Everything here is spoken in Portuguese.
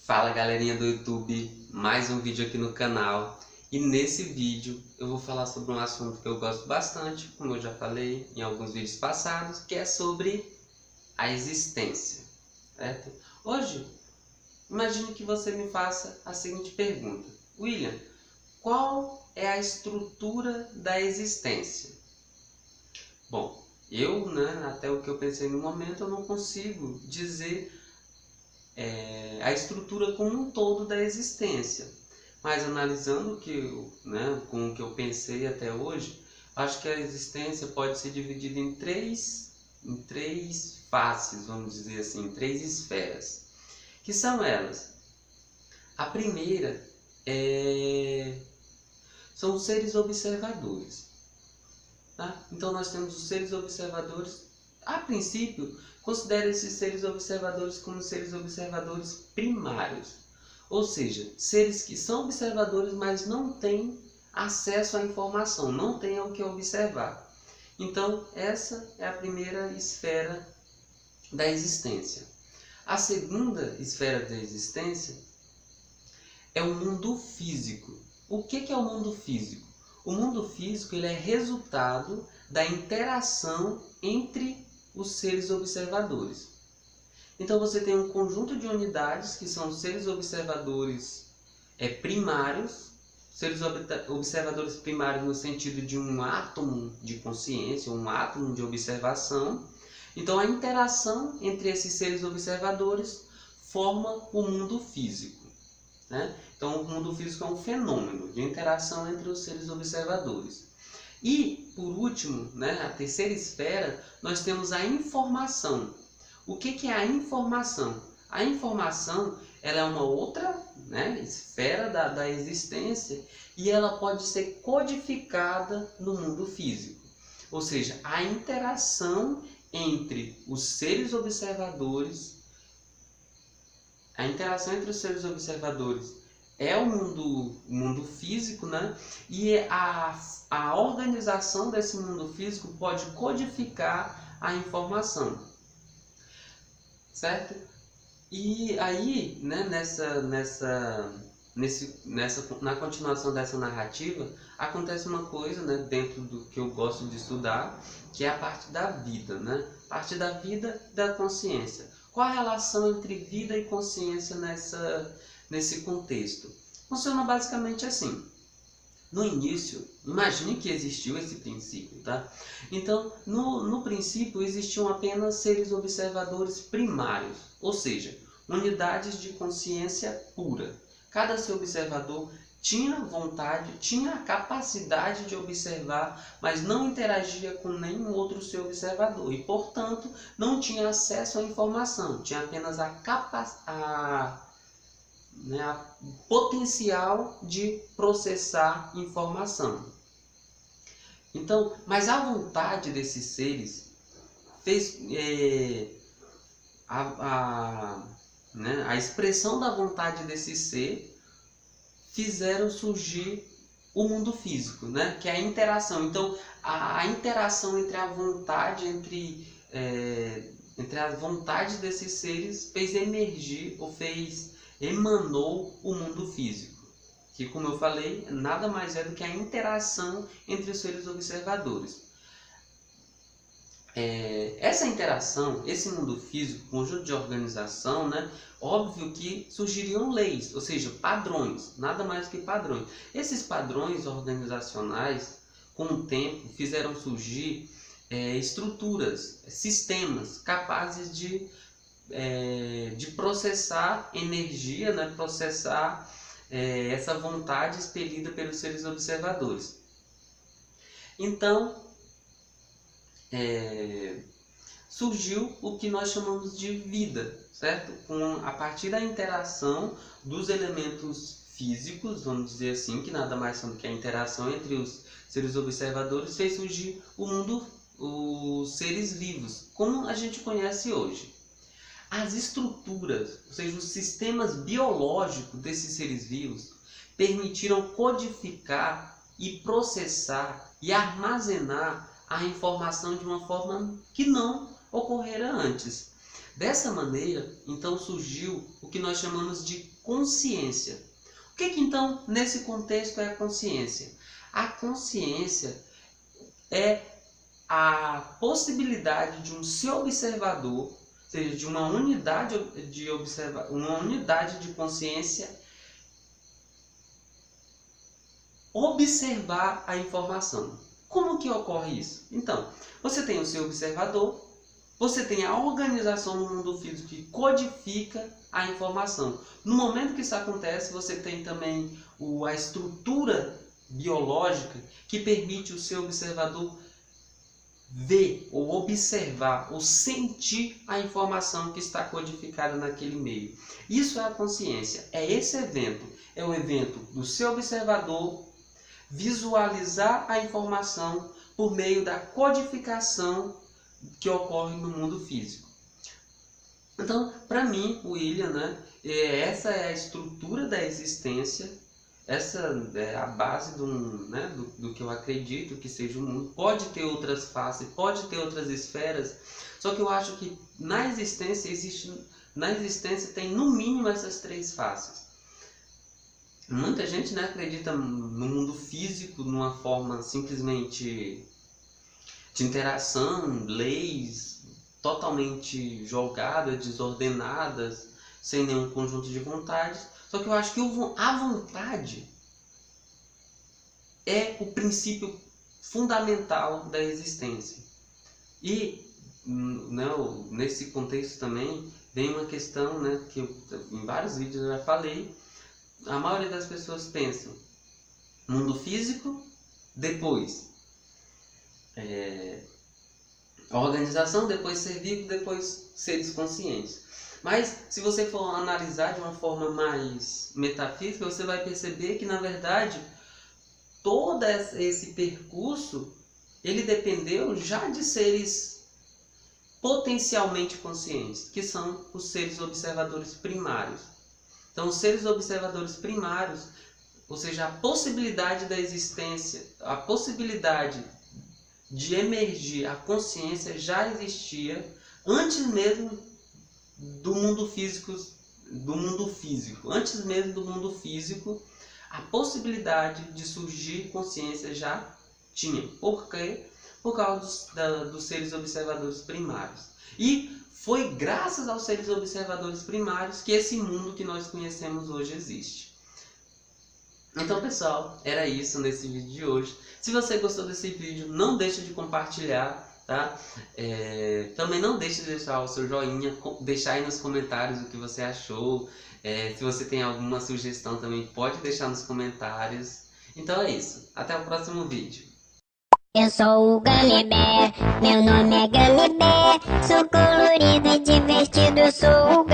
Fala galerinha do YouTube, mais um vídeo aqui no canal. E nesse vídeo eu vou falar sobre um assunto que eu gosto bastante, como eu já falei em alguns vídeos passados, que é sobre a existência, certo? Hoje, imagine que você me faça a seguinte pergunta: William, qual é a estrutura da existência? Bom, até o que eu pensei no momento, eu não consigo dizer a estrutura como um todo da existência. Mas analisando com o que eu pensei até hoje, acho que a existência pode ser dividida em três faces, vamos dizer assim, três esferas. Que são elas? A primeira são os seres observadores. Tá? Então nós temos os seres observadores. A princípio, considere esses seres observadores como seres observadores primários. Ou seja, seres que são observadores, mas não têm acesso à informação, não têm o que observar. Então, essa é a primeira esfera da existência. A segunda esfera da existência é o mundo físico. O que é o mundo físico? O mundo físico ele é resultado da interação entre os seres observadores. Então você tem um conjunto de unidades que são seres observadores primários, seres observadores primários no sentido de um átomo de consciência, um átomo de observação. Então a interação entre esses seres observadores forma o mundo físico, né? Então o mundo físico é um fenômeno de interação entre os seres observadores. E, por último, a terceira esfera, nós temos a informação. O que é a informação? A informação ela é uma outra esfera da existência e ela pode ser codificada no mundo físico. Ou seja, a interação entre os seres observadores, é o mundo físico, e a organização desse mundo físico pode codificar a informação, certo? E aí, na continuação dessa narrativa, acontece uma coisa, dentro do que eu gosto de estudar, que é a parte da vida, parte da vida e da consciência. Qual a relação entre vida e consciência nesse contexto? Funciona basicamente assim. No início, imagine que existiu esse princípio, tá? Então, no princípio existiam apenas seres observadores primários, ou seja, unidades de consciência pura. Cada ser observador tinha vontade, tinha a capacidade de observar, mas não interagia com nenhum outro ser observador e, portanto, não tinha acesso à informação, tinha apenas o potencial de processar informação. Então, mas a vontade desses seres fez a expressão da vontade desse ser fizeram surgir o mundo físico, que é a interação. Então, a interação entre a vontade, entre as vontades desses seres emanou o mundo físico, que, como eu falei, nada mais é do que a interação entre os seres observadores. Essa interação, esse mundo físico, conjunto de organização, óbvio que surgiriam leis, ou seja, padrões, nada mais do que padrões. Esses padrões organizacionais, com o tempo, fizeram surgir estruturas, sistemas capazes de processar energia, processar essa vontade expelida pelos seres observadores. Então, surgiu o que nós chamamos de vida, certo? A partir da interação dos elementos físicos, vamos dizer assim, que nada mais são do que a interação entre os seres observadores, fez surgir o mundo, os seres vivos, como a gente conhece hoje. As estruturas, ou seja, os sistemas biológicos desses seres vivos permitiram codificar e processar e armazenar a informação de uma forma que não ocorrera antes. Dessa maneira, então surgiu o que nós chamamos de consciência. O que então, nesse contexto, é a consciência? A consciência é a possibilidade de um ser observador, ou seja, de uma unidade de consciência, observar a informação. Como que ocorre isso? Então, você tem o seu observador, você tem a organização no mundo físico que codifica a informação. No momento que isso acontece, você tem também a estrutura biológica que permite o seu observador ver, ou observar, ou sentir a informação que está codificada naquele meio. Isso é a consciência, é esse evento, é o evento do seu observador visualizar a informação por meio da codificação que ocorre no mundo físico. Então, para mim, William, essa é a estrutura da existência, essa é a base do que eu acredito que seja o mundo. Pode ter outras faces, pode ter outras esferas, só que eu acho que na existência tem no mínimo essas três faces. Muita gente acredita no mundo físico numa forma simplesmente de interação, leis totalmente jogadas, desordenadas, sem nenhum conjunto de vontades. Só que eu acho que a vontade é o princípio fundamental da existência. E nesse contexto também vem uma questão que em vários vídeos eu já falei. A maioria das pessoas pensam mundo físico, depois a organização, depois ser vivo, depois seres conscientes. Mas se você for analisar de uma forma mais metafísica, você vai perceber que na verdade todo esse percurso ele dependeu já de seres potencialmente conscientes, que são os seres observadores primários. Então, os seres observadores primários, ou seja, a possibilidade da existência, a possibilidade de emergir a consciência já existia antes mesmo do mundo físico, antes mesmo do mundo físico, a possibilidade de surgir consciência já tinha. Por quê? Por causa dos seres observadores primários. E foi graças aos seres observadores primários que esse mundo que nós conhecemos hoje existe. Então, pessoal, era isso nesse vídeo de hoje. Se você gostou desse vídeo, não deixe de compartilhar, tá? Também não deixe de deixar o seu joinha, deixar aí nos comentários o que você achou. Se você tem alguma sugestão também, pode deixar nos comentários. Então é isso. Até o próximo vídeo. Eu sou o Gummy Bear, meu nome é Gummy Bear. Sou colorido e divertido, eu sou o